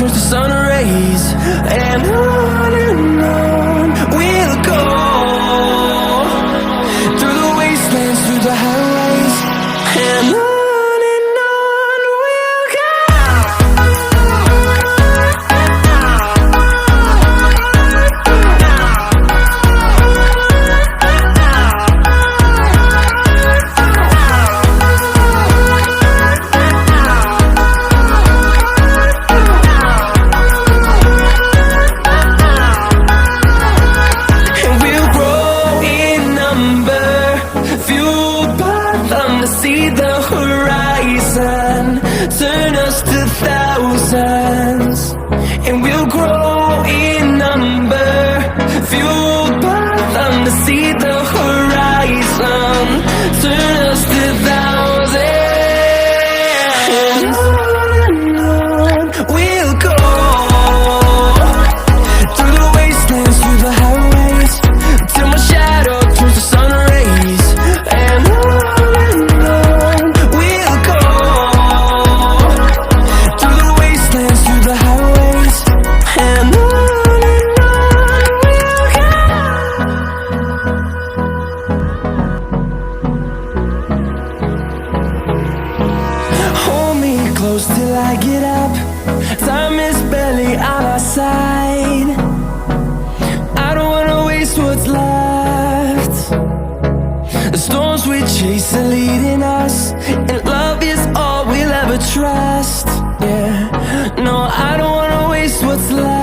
turns to sun rays, and on we'll go, through the wastelands, through the highways, and on we'll go. See the horizon, turn us to thousands, and we'll grow in number, fueled by them to see the horizon, turn us to thousands, and on we'll go, through the wastelands, through the highways, till my shadow turns to sun rays, and close till I get up. Time is barely on our side. I don't wanna waste what's left. The storms we chase are leading us, and love is all we'll ever trust. Yeah, no, I don't wanna waste what's left.